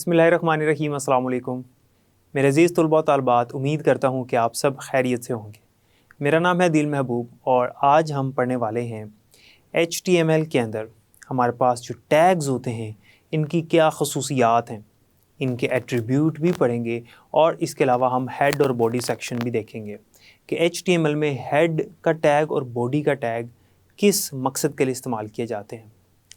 बिस्मिल्लाहिर्रहमानिर्रहीम, अस्सलाम वालेकुम। मेरे अज़ीज़ तलबा व तालिबात, उम्मीद करता हूँ कि आप सब खैरियत से होंगे। मेरा नाम है दिल महबूब और आज हम पढ़ने वाले हैं HTML के अंदर हमारे पास जो टैग्स होते हैं इनकी क्या खसूसियात हैं, इनके एट्रीब्यूट भी पढ़ेंगे और इसके अलावा हम हेड और बॉडी सेक्शन भी देखेंगे कि HTML में हेड का टैग और बॉडी का टैग किस मकसद के लिए इस्तेमाल किए जाते हैं।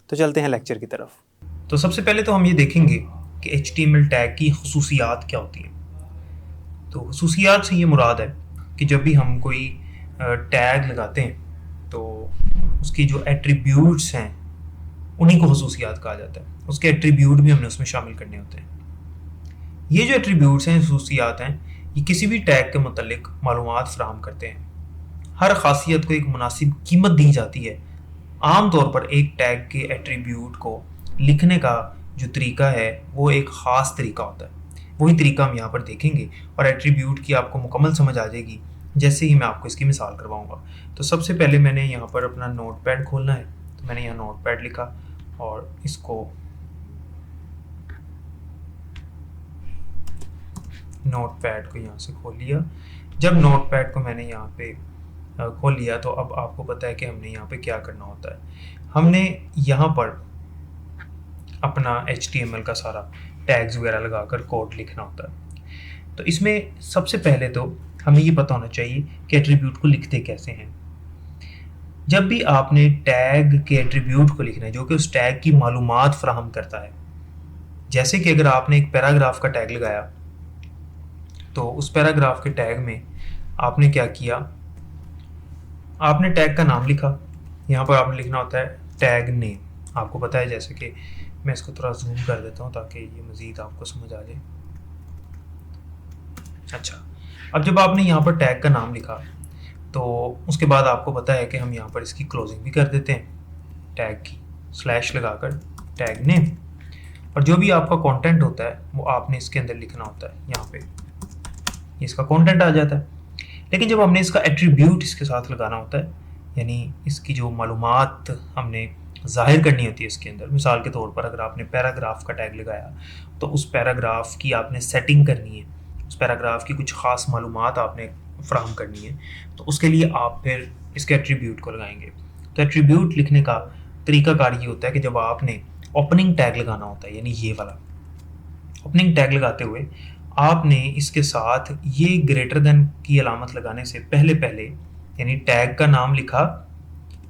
तो चलते हैं लेक्चर की तरफ। तो सबसे पहले तो हम ये देखेंगे कि HTML टैग की खसूसियात क्या होती हैं। तो खसूसियात से ये मुराद है कि जब भी हम कोई टैग लगाते हैं तो उसकी जो एट्रीब्यूट्स हैं उन्हीं को खसूसियात कहा जाता है। उसके एट्रीब्यूट भी हमने उसमें शामिल करने होते हैं। ये जो एट्रीब्यूट्स हैं, खसूसियात हैं, ये किसी भी टैग के मुतल्लिक मालूमात फराहम करते हैं। हर खासियत को एक मुनासिब कीमत दी जाती है। आम तौर पर एक टैग के एट्रीब्यूट को लिखने का जो तरीका है वो एक ख़ास तरीका होता है। वही तरीका हम यहाँ पर देखेंगे और एट्रीब्यूट की आपको मुकम्मल समझ आ जाएगी जैसे ही मैं आपको इसकी मिसाल करवाऊँगा। तो सबसे पहले मैंने यहाँ पर अपना नोटपैड खोलना है, तो मैंने यहाँ नोटपैड लिखा और इसको नोटपैड को यहाँ से खोल लिया। जब नोटपैड को मैंने यहाँ पे खोल लिया तो अब आपको पता है कि हमने यहाँ पे क्या करना होता है। हमने यहाँ पर अपना HTML का सारा टैग्स वगैरह लगाकर कोड लिखना होता है। तो इसमें सबसे पहले तो हमें ये पता होना चाहिए कि एट्रीब्यूट को लिखते कैसे हैं। जब भी आपने टैग के एट्रीब्यूट को लिखना है जो कि उस टैग की मालूमात फराहम करता है, जैसे कि अगर आपने एक पैराग्राफ का टैग लगाया तो उस पैराग्राफ के टैग में आपने क्या किया, आपने टैग का नाम लिखा। यहाँ पर आपने लिखना होता है टैग नेम। आपको पता है, जैसे कि मैं इसको थोड़ा जूम कर देता हूँ ताकि ये मज़ीद आपको समझ आ जाए। अच्छा, अब जब आपने यहाँ पर टैग का नाम लिखा तो उसके बाद आपको पता है कि हम यहाँ पर इसकी क्लोजिंग भी कर देते हैं टैग की, स्लैश लगाकर टैग नेम। और जो भी आपका कंटेंट होता है वो आपने इसके अंदर लिखना होता है। यहाँ पे इसका कंटेंट आ जाता है। लेकिन जब हमने इसका एट्रीब्यूट इसके साथ लगाना होता है, यानी इसकी जो मालूमात हमने ज़ाहिर करनी होती है इसके अंदर, मिसाल के तौर पर अगर आपने पैराग्राफ का टैग लगाया तो उस पैराग्राफ की आपने सेटिंग करनी है, उस पैराग्राफ की कुछ ख़ास मालूमात आपने फ्राहम करनी है, तो उसके लिए आप फिर इसके एट्रीब्यूट को लगाएंगे। तो एट्रीब्यूट लिखने का तरीकाकार ये होता है कि जब आपने ओपनिंग टैग लगाना होता है, यानी ये वाला ओपनिंग टैग लगाते हुए आपने इसके साथ ये ग्रेटर देन की अलामत लगाने से पहले यानी टैग का नाम लिखा।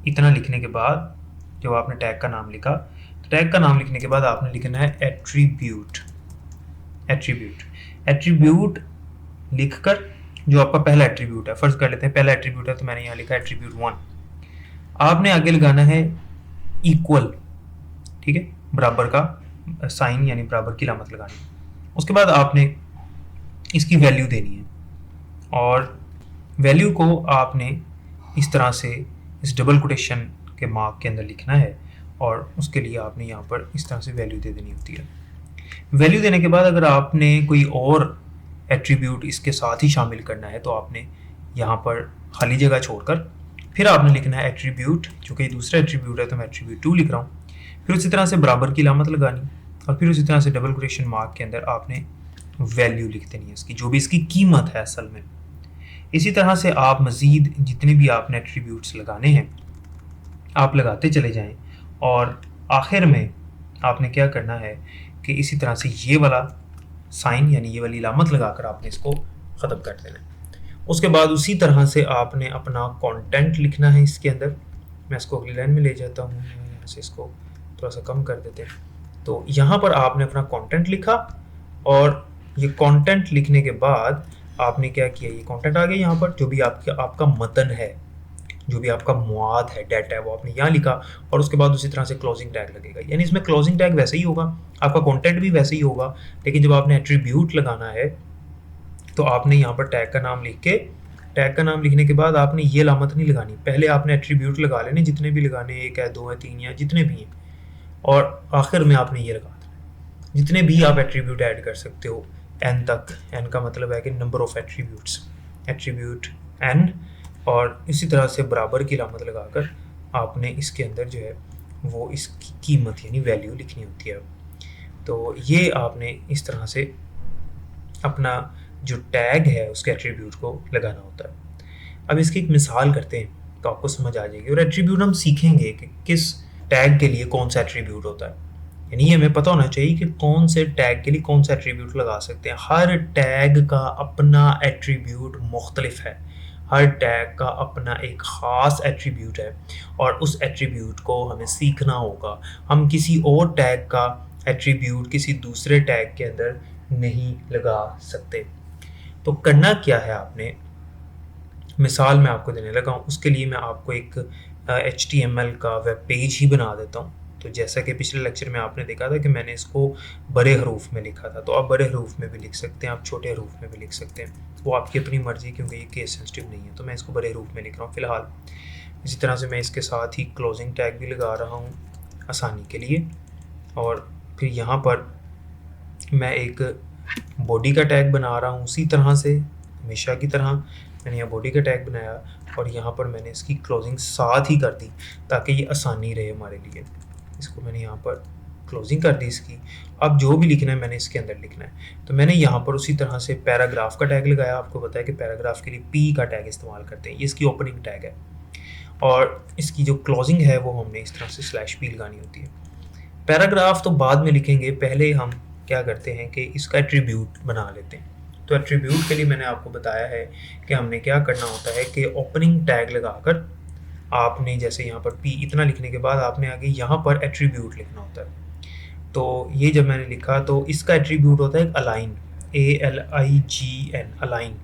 इतना लिखने के बाद जब आपने टैग का नाम लिखा तो टैग का नाम लिखने के बाद आपने लिखना है एट्रीब्यूट। एट्रीब्यूट लिखकर जो आपका पहला एट्रीब्यूट है, फर्ज कर लेते हैं पहला एट्रीब्यूट है तो मैंने यहाँ लिखा एट्रीब्यूट 1। आपने आगे लगाना है इक्वल, ठीक है, बराबर का साइन यानी बराबर की अलामत लगानी। उसके बाद आपने इसकी वैल्यू देनी है और वैल्यू को आपने इस तरह से इस डबल कोटेशन के मार्क के अंदर लिखना है और उसके लिए आपने यहाँ पर इस तरह से वैल्यू दे देनी होती है। वैल्यू देने के बाद अगर आपने कोई और एट्रीब्यूट इसके साथ ही शामिल करना है तो आपने यहाँ पर खाली जगह छोड़कर फिर आपने लिखना है एट्रीब्यूट, चूँकि दूसरा एट्रीब्यूट है तो मैं एट्रीब्यूट 2 लिख रहा हूँ। फिर उसी तरह से बराबर की अलामत लगानी और फिर उसी तरह से डबल कोटेशन मार्क के अंदर आपने वैल्यू लिख देनी है इसकी, जो भी इसकी कीमत है असल में। इसी तरह से आप मज़ीद जितने भी आपने एट्रीब्यूट्स लगाने हैं आप लगाते चले जाएं और आखिर में आपने क्या करना है कि इसी तरह से ये वाला साइन यानी ये वाली अलामत लगाकर आपने इसको ख़त्म कर देना है। उसके बाद उसी तरह से आपने अपना कंटेंट लिखना है इसके अंदर। मैं इसको अगली लाइन में ले जाता हूँ, यहाँ से इसको थोड़ा सा कम कर देते हैं। तो यहाँ पर आपने अपना कंटेंट लिखा और ये कंटेंट लिखने के बाद आपने क्या किया, ये कंटेंट आ गया यहाँ पर, जो भी आपका मतन है, जो भी आपका मुआद है, डाटा है, वो आपने यहाँ लिखा और उसके बाद उसी तरह से क्लोजिंग टैग लगेगा। यानी इसमें क्लोजिंग टैग वैसे ही होगा, आपका कंटेंट भी वैसे ही होगा, लेकिन जब आपने एट्रीब्यूट लगाना है तो आपने यहाँ पर टैग का नाम लिख के, टैग का नाम लिखने के बाद आपने ये अलामत नहीं लगानी, पहले आपने एट्रीब्यूट लगा लेने जितने भी लगाने, 1 है 2 है 3 या जितने भी हैं, और आखिर में आपने ये लगा देना। जितने भी आप एट्रीब्यूट ऐड कर सकते हो n तक, n का मतलब है कि number of attributes, attribute n, और इसी तरह से बराबर की अलामत लगाकर आपने इसके अंदर जो है वो इसकी कीमत यानी वैल्यू लिखनी होती है। तो ये आपने इस तरह से अपना जो टैग है उसके एट्रीब्यूट को लगाना होता है। अब इसकी एक मिसाल करते हैं तो आपको समझ आ जाएगी, और एट्रीब्यूट हम सीखेंगे कि किस टैग के लिए कौन सा एट्रीब्यूट होता है। यानी ये हमें पता होना चाहिए कि कौन से टैग के लिए कौन सा एट्रीब्यूट लगा सकते हैं। हर टैग का अपना एट्रीब्यूट मुख्तलिफ है, हर टैग का अपना एक ख़ास एट्रीब्यूट है, और उस एट्रीब्यूट को हमें सीखना होगा। हम किसी और टैग का एट्रीब्यूट किसी दूसरे टैग के अंदर नहीं लगा सकते। तो करना क्या है, आपने मिसाल मैं आपको देने लगा हूँ, उसके लिए मैं आपको एक HTML का वेब पेज ही बना देता हूँ। तो जैसा कि पिछले लेक्चर में आपने देखा था कि मैंने इसको बड़े हरूफ में लिखा था, तो आप बड़े हरूफ में भी लिख सकते हैं, आप छोटे हरूफ में भी लिख सकते हैं, वो आपकी अपनी मर्ज़ी, क्योंकि ये केस सेंसिटिव नहीं है। तो मैं इसको बड़े हरूफ में लिख रहा हूँ फ़िलहाल। इसी तरह से मैं इसके साथ ही क्लोजिंग टैग भी लगा रहा हूँ आसानी के लिए, और फिर यहाँ पर मैं एक बॉडी का टैग बना रहा हूँ उसी तरह से, हमेशा की तरह मैंने यहाँ बॉडी का टैग बनाया, और यहाँ पर मैंने इसकी क्लोजिंग साथ ही कर दी ताकि ये आसानी रहे हमारे लिए। इसको मैंने यहाँ पर क्लोजिंग कर दी इसकी। अब जो भी लिखना है मैंने इसके अंदर लिखना है। तो मैंने यहाँ पर उसी तरह से पैराग्राफ का टैग लगाया। आपको पता है कि पैराग्राफ के लिए पी का टैग इस्तेमाल करते हैं, ये इसकी ओपनिंग टैग है, और इसकी जो क्लोजिंग है वो हमने इस तरह से /p लगानी होती है। पैराग्राफ तो बाद में लिखेंगे, पहले हम क्या करते हैं कि इसका एट्रीब्यूट बना लेते हैं। तो एट्रीब्यूट के लिए मैंने आपको बताया है कि हमने क्या करना होता है कि ओपनिंग टैग लगाकर आपने जैसे यहाँ पर p इतना लिखने के बाद आपने आगे यहाँ पर एट्रीब्यूट लिखना होता है। तो ये जब मैंने लिखा तो इसका एट्रीब्यूट होता है अलाइन, ALIGN, अलाइन।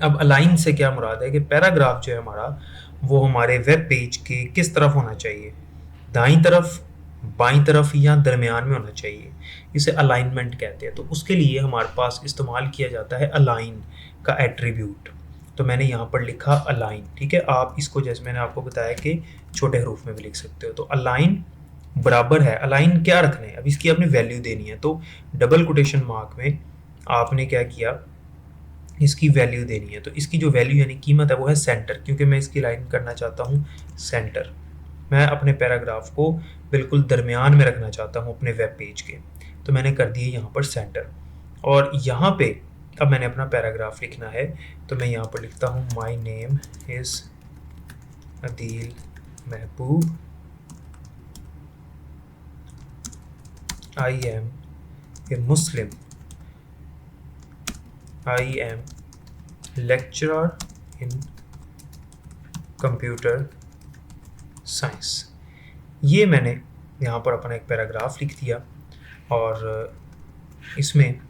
अब अलाइन से क्या मुराद है कि पैराग्राफ जो है हमारा वो हमारे वेब पेज के किस तरफ होना चाहिए, दाईं तरफ, बाईं तरफ या दरमियान में होना चाहिए, इसे अलाइनमेंट कहते हैं। तो उसके लिए हमारे पास इस्तेमाल किया जाता है अलाइन का एट्रीब्यूट। तो मैंने यहाँ पर लिखा अलाइन, ठीक है। आप इसको जैसे मैंने आपको बताया कि छोटे हरूफ में भी लिख सकते हो। तो अलाइन बराबर है, अलाइन क्या रखना है, अब इसकी आपने वैल्यू देनी है। तो डबल कोटेशन मार्क में आपने क्या किया, इसकी वैल्यू देनी है। तो इसकी जो वैल्यू यानी कीमत है वो है सेंटर, क्योंकि मैं इसकी लाइन करना चाहता हूँ सेंटर। मैं अपने पैराग्राफ को बिल्कुल दरमियान में रखना चाहता हूँ अपने वेब पेज के, तो मैंने कर दिया यहाँ पर सेंटर। और यहाँ पे अब मैंने अपना पैराग्राफ लिखना है, तो मैं यहाँ पर लिखता हूँ my name is Adeel Mehboob, I am a Muslim, I am lecturer in computer science. ये मैंने यहाँ पर अपना एक पैराग्राफ लिख दिया, और इसमें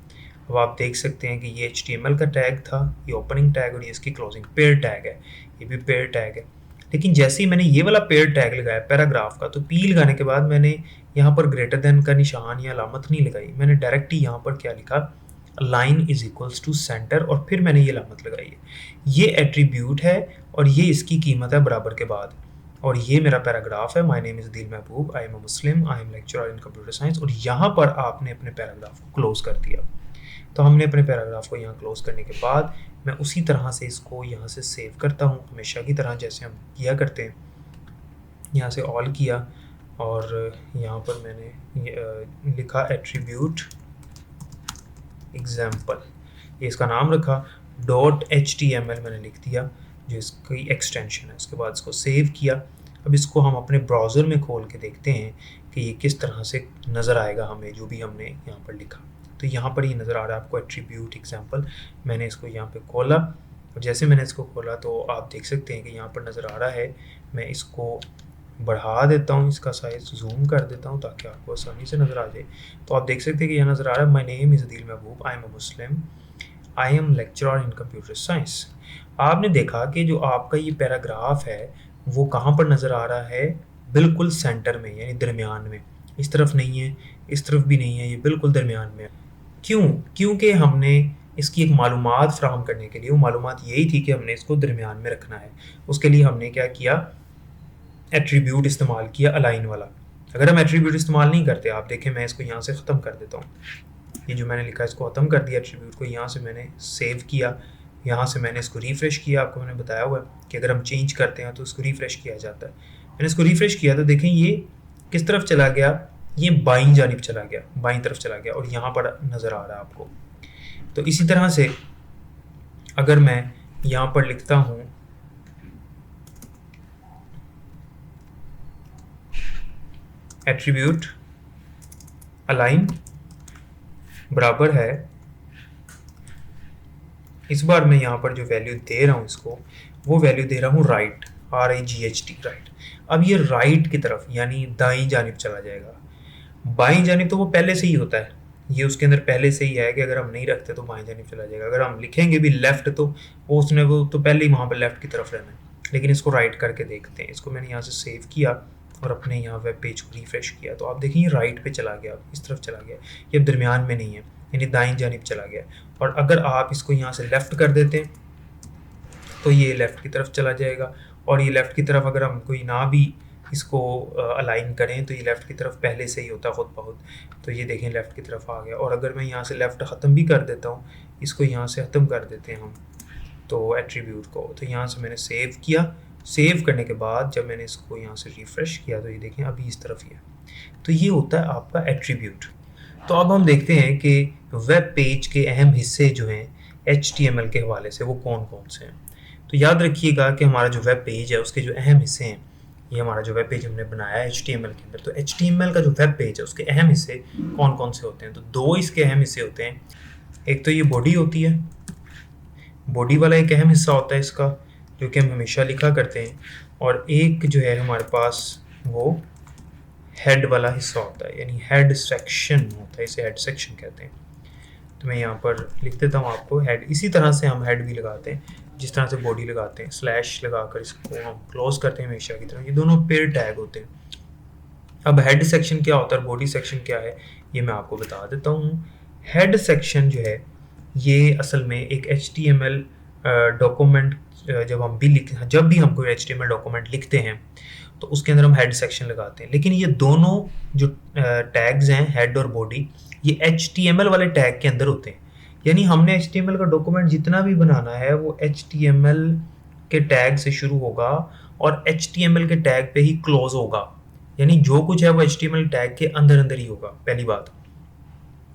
अब आप देख सकते हैं कि ये HTML का टैग था, ये ओपनिंग टैग, और ये इसकी क्लोजिंग पेयर टैग है, ये भी पेयर टैग है। लेकिन जैसे ही मैंने ये वाला पेयर टैग लगाया पैराग्राफ का, तो P लगाने के बाद मैंने यहाँ पर ग्रेटर देन का निशान या अलामत नहीं लगाई, मैंने डायरेक्ट ही यहाँ पर क्या लिखा, line is equals to centre, और फिर मैंने ये अलामत लगाई है। ये एट्रीब्यूट है और ये इसकी कीमत है बराबर के बाद, और ये मेरा पैराग्राफ है, my name is Adeel Mehboob, I am a Muslim, I am lecturer in computer science, और यहाँ पर आपने अपने पैराग्राफ को क्लोज कर दिया। तो हमने अपने पैराग्राफ को यहाँ क्लोज करने के बाद मैं उसी तरह से इसको यहाँ से सेव करता हूँ, हमेशा की तरह जैसे हम किया करते हैं। यहाँ से ऑल किया, और यहाँ पर मैंने लिखा एट्रीब्यूट एग्जाम्पल, ये इसका नाम रखा, .html मैंने लिख दिया जो इसकी एक्सटेंशन है। उसके बाद इसको सेव किया। अब इसको हम अपने ब्राउज़र में खोल के देखते हैं कि ये किस तरह से नज़र आएगा हमें जो भी हमने यहाँ पर लिखा। तो यहाँ पर ये नज़र आ रहा है आपको एट्रीब्यूट एग्जाम्पल। मैंने इसको यहाँ पे खोला, और जैसे मैंने इसको खोला तो आप देख सकते हैं कि यहाँ पर नज़र आ रहा है। मैं इसको बढ़ा देता हूँ, इसका साइज़ जूम कर देता हूँ ताकि आपको आसानी से नज़र आ जाए। तो आप देख सकते हैं कि यहाँ नज़र आ रहा है, my name is Adeel Mehboob, I am a Muslim, I am lecturer in computer science. आपने देखा कि जो आपका ये पैराग्राफ है वो कहाँ पर नज़र आ रहा है, बिल्कुल सेंटर में, यानी दरमियान में। इस तरफ नहीं है, इस तरफ भी नहीं है, ये बिल्कुल दरमियान में है। क्यों? क्योंकि हमने इसकी एक मालूमात फ्राहम करने के लिए, वो मालूमात यही थी कि हमने इसको दरमियान में रखना है। उसके लिए हमने क्या किया, एट्रीब्यूट इस्तेमाल किया अलाइन वाला। अगर हम एट्रीब्यूट इस्तेमाल नहीं करते, आप देखें मैं इसको यहाँ से ख़त्म कर देता हूँ, ये जो मैंने लिखा इसको ख़त्म कर दिया एट्रीब्यूट को, यहाँ से मैंने सेव किया, यहाँ से मैंने इसको रिफ़्रेश किया। आपको मैंने बताया हुआ है कि अगर हम चेंज करते हैं तो इसको रिफ़्रेश किया जाता है। मैंने इसको रिफ़्रेश किया तो देखें ये किस तरफ चला गया, ये बाईं जानिब चला गया, बाईं तरफ चला गया और यहाँ पर नज़र आ रहा है आपको। तो इसी तरह से अगर मैं यहाँ पर लिखता हूँ एट्रीब्यूट अलाइन बराबर है, इस बार मैं यहाँ पर जो वैल्यू दे रहा हूँ इसको, वो वैल्यू दे रहा हूँ राइट, RIGHT राइट। अब ये राइट की तरफ यानी दाईं जानिब चला जाएगा। बाईं जानिब तो वो पहले से ही होता है, ये उसके अंदर पहले से ही है कि अगर हम नहीं रखते तो बाईं जानिब चला जाएगा। अगर हम लिखेंगे भी लेफ़्ट तो वो उसने वो तो पहले ही वहाँ पर लेफ़्ट की तरफ रहना है। लेकिन इसको राइट करके देखते हैं। इसको मैंने यहाँ से सेव किया और अपने यहाँ वेब पेज को रिफ्रेश किया तो आप देखिए राइट पे चला गया, इस तरफ चला गया, ये अब दरमियान में नहीं है यानी दाईं जानिब चला गया। और अगर आप इसको यहाँ से लेफ़्ट कर देते हैं तो ये लेफ़्ट की तरफ चला जाएगा। और ये लेफ़्ट की तरफ अगर हम कोई ना भी इसको अलाइन करें तो ये लेफ़्ट की तरफ पहले से ही होता है खुद बहुत। तो ये देखें लेफ़्ट की तरफ आ गया। और अगर मैं यहाँ से लेफ़्ट ख़त्म भी कर देता हूँ, इसको यहाँ से ख़त्म कर देते हैं हम तो एट्रीब्यूट को, तो यहाँ से मैंने सेव किया। सेव करने के बाद जब मैंने इसको यहाँ से रिफ़्रेश किया तो ये देखें अभी इस तरफ ही है। तो ये होता है आपका एट्रीब्यूट। तो अब हम देखते हैं कि वेब पेज के अहम हिस्से जो हैं HTML के हवाले से वो कौन कौन से हैं। तो याद रखिएगा कि हमारा जो वेब पेज है उसके जो अहम हिस्से हैं, ये हमारा जो वेब पेज हमने बनाया है HTML के अंदर, तो HTML का जो वेब पेज है उसके अहम हिस्से कौन कौन से होते हैं। तो दो इसके अहम हिस्से होते हैं। एक तो ये बॉडी होती है, बॉडी वाला एक अहम हिस्सा होता है इसका जो कि हम हमेशा लिखा करते हैं। और एक जो है हमारे पास वो हेड वाला हिस्सा होता है यानी हेड सेक्शन होता है, इसे हेड सेक्शन कहते हैं। तो मैं यहाँ पर लिख देता हूँ आपको हेड। इसी तरह से हम हेड भी लगाते हैं जिस तरह से बॉडी लगाते हैं, स्लैश लगाकर इसको हम क्लोज करते हैं हमेशा की तरह। ये दोनों पेयर टैग होते हैं। अब हेड सेक्शन क्या होता है, बॉडी सेक्शन क्या है, ये मैं आपको बता देता हूँ। हेड सेक्शन जो है ये असल में एक HTML डॉक्यूमेंट जब भी हम कोई HTML डॉक्यूमेंट लिखते हैं तो उसके अंदर हम हेड सेक्शन लगाते हैं। लेकिन ये दोनों जो टैग्स हैं हेड और बॉडी, ये HTML वाले टैग के अंदर होते हैं। यानी हमने HTML का डॉक्यूमेंट जितना भी बनाना है वो HTML के टैग से शुरू होगा और HTML के टैग पे ही क्लोज होगा। यानी जो कुछ है वो HTML टैग के अंदर अंदर ही होगा, पहली बात।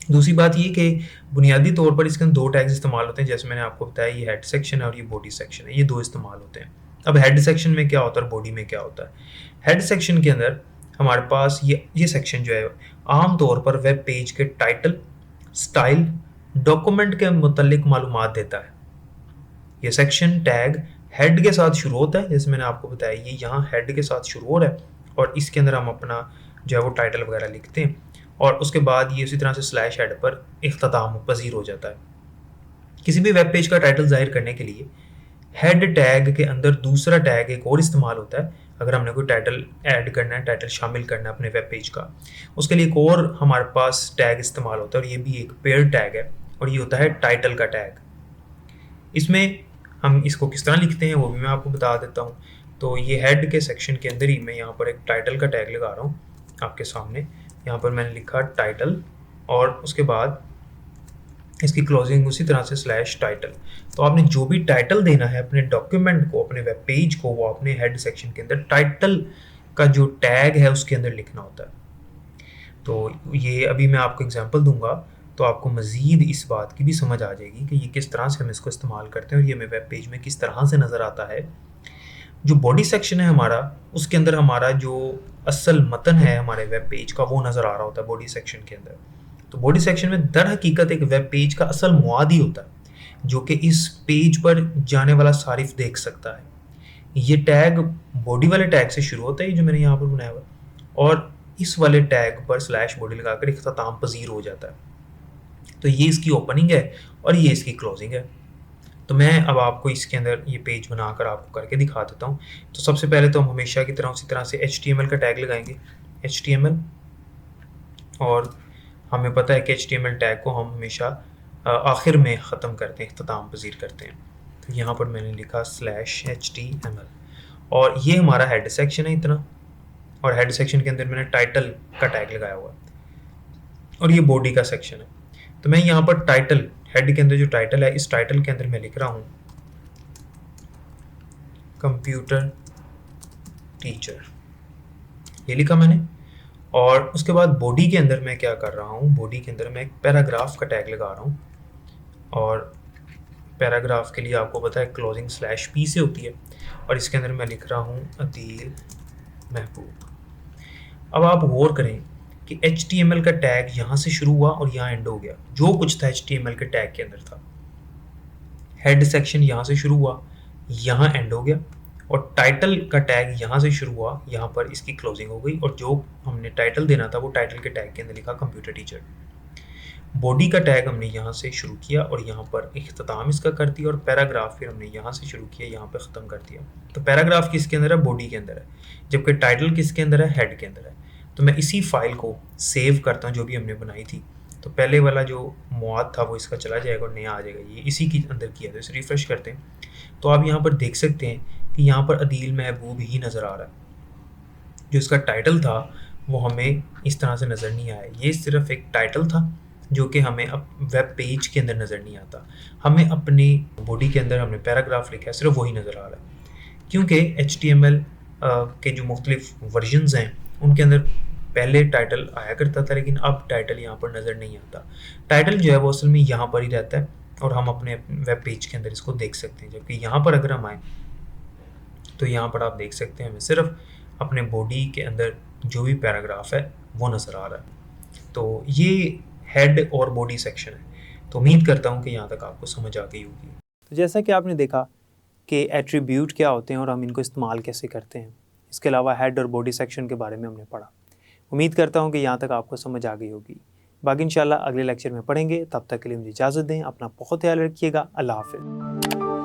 दूसरी बात ये कि बुनियादी तौर पर इसके अंदर दो टैग्स इस्तेमाल होते हैं, जैसे मैंने आपको बताया ये हेड सेक्शन है और ये बॉडी सेक्शन है, ये दो इस्तेमाल होते हैं। अब हेड सेक्शन में क्या होता है और बॉडी में क्या होता है। हेड सेक्शन के अंदर हमारे पास ये सेक्शन जो है आम तौर पर वेब पेज के टाइटल, स्टाइल, डॉक्यूमेंट के मुतल्लिक मालूमात देता है। ये सेक्शन टैग हेड के साथ शुरू होता है, जैसे मैंने आपको बताया ये यहाँ हेड के साथ शुरू हो रहा है और इसके अंदर हम अपना जो है वो टाइटल वगैरह लिखते हैं और उसके बाद ये उसी तरह से स्लैश हेड पर इख्तिताम पजीर हो जाता है। किसी भी वेब पेज का टाइटल जाहिर करने के लिए हेड टैग के अंदर दूसरा टैग एक और इस्तेमाल होता है। अगर हमने कोई टाइटल ऐड करना है, टाइटल शामिल करना है अपने वेब पेज का, उसके लिए एक और हमारे पास टैग इस्तेमाल होता है और ये भी एक पेयर टैग है और ये होता है टाइटल का टैग। इसमें हम इसको किस तरह लिखते हैं वो भी मैं आपको बता देता हूँ। तो ये हेड के सेक्शन के अंदर ही मैं यहाँ पर एक टाइटल का टैग लगा रहा हूँ आपके सामने। यहाँ पर मैंने लिखा टाइटल और उसके बाद इसकी क्लोजिंग उसी तरह से स्लैश टाइटल। तो आपने जो भी टाइटल देना है अपने डॉक्यूमेंट को, अपने वेब पेज को, वो अपने हेड सेक्शन के अंदर टाइटल का जो टैग है उसके अंदर लिखना होता है। तो ये अभी मैं आपको एग्जांपल दूंगा तो आपको मज़ीद इस बात की भी समझ आ जाएगी कि ये किस तरह से हम इसको इस्तेमाल करते हैं और ये हमें वेब पेज में किस तरह से नज़र आता है। जो बॉडी सेक्शन है हमारा, उसके अंदर हमारा जो असल मतन है हमारे वेब पेज का वो नज़र आ रहा होता है बॉडी सेक्शन के अंदर। तो बॉडी सेक्शन में दर हकीकत एक वेब पेज का असल मुआद ही होता है जो कि इस पेज पर जाने वाला सारिफ देख सकता है। ये टैग बॉडी वाले टैग से शुरू होता है जो मैंने यहाँ पर बनाया हुआ, और इस वाले टैग पर स्लैश बॉडी लगाकर इख्तिताम पजीर हो जाता है। तो ये इसकी ओपनिंग है और ये इसकी क्लोजिंग है। तो मैं अब आपको इसके अंदर ये पेज बनाकर आपको करके दिखा देता हूँ। तो सबसे पहले तो हम हमेशा की तरह उसी तरह से HTML का टैग लगाएंगे, HTML, और हमें पता है कि HTML टैग को हम हमेशा आखिर में ख़त्म करते हैं, इख्तिताम पजीर करते हैं। तो यहाँ पर मैंने लिखा /HTML और ये हमारा हेड सेक्शन है इतना, और हेड सेक्शन के अंदर मैंने टाइटल का टैग लगाया हुआ है और ये बॉडी का सेक्शन है। तो मैं यहाँ पर टाइटल, हेड के अंदर जो टाइटल है, इस टाइटल के अंदर मैं लिख रहा हूँ कंप्यूटर टीचर, ये लिखा मैंने। और उसके बाद बॉडी के अंदर मैं क्या कर रहा हूँ, बॉडी के अंदर मैं एक पैराग्राफ का टैग लगा रहा हूँ। और पैराग्राफ के लिए आपको पता है क्लोजिंग /p से होती है, और इसके अंदर मैं लिख रहा हूँ अदील महबूब। अब आप गौर करें कि HTML का टैग यहाँ से शुरू हुआ और यहाँ एंड हो गया। जो कुछ था HTML के टैग के अंदर था, हेड सेक्शन यहाँ से शुरू हुआ, यहाँ एंड हो गया, और टाइटल का टैग यहाँ से शुरू हुआ, यहाँ पर इसकी क्लोजिंग हो गई, और जो हमने टाइटल देना था वो टाइटल के टैग के अंदर लिखा कंप्यूटर टीचर। बॉडी का टैग हमने यहाँ से शुरू किया और यहाँ पर इख्तिताम इसका कर दिया, और पैराग्राफ फिर हमने यहाँ से शुरू किया, यहाँ पर ख़त्म कर दिया। तो पैराग्राफ किसके अंदर है, बॉडी के अंदर है, जबकि टाइटल किसके अंदर है, हेड के अंदर है। तो मैं इसी फाइल को सेव करता हूँ जो भी हमने बनाई थी। तो पहले वाला जो मवाद था वो इसका चला जाएगा और नया आ जाएगा, ये इसी के अंदर किया। तो इसे रिफ़्रेश करते हैं तो आप यहाँ पर देख सकते हैं कि यहाँ पर अदील महबूब ही नज़र आ रहा है। जो इसका टाइटल था वो हमें इस तरह से नज़र नहीं आया, ये सिर्फ एक टाइटल था जो कि हमें अब वेब पेज के अंदर नज़र नहीं आता। हमें अपने बॉडी के अंदर हमने पैराग्राफ लिखा है, सिर्फ वही नज़र आ रहा है, क्योंकि HTML के जो मुख्तलिफ वर्जन्स हैं उनके अंदर पहले टाइटल आया करता था, लेकिन अब टाइटल यहाँ पर नज़र नहीं आता। टाइटल जो है वो असल में यहाँ पर ही रहता है और हम अपने वेब पेज के अंदर इसको देख सकते हैं। जबकि यहाँ पर अगर हम आए तो यहाँ पर आप देख सकते हैं हमें सिर्फ अपने बॉडी के अंदर जो भी पैराग्राफ है वो नज़र आ रहा है। तो ये हेड और बॉडी सेक्शन है। तो उम्मीद करता हूँ कि यहाँ तक आपको समझ आ गई होगी। तो जैसा कि आपने देखा कि एट्रीब्यूट क्या होते हैं और हम इनको इस्तेमाल कैसे करते हैं, इसके अलावा हेड और बॉडी सेक्शन के बारे में हमने पढ़ा। उम्मीद करता हूँ कि यहाँ तक आपको समझ आ गई होगी। बाकी इंशाल्लाह अगले लेक्चर में पढ़ेंगे। तब तक के लिए मुझे इजाज़त दें। अपना बहुत ख्याल रखिएगा। अल्लाह हाफ़िज़।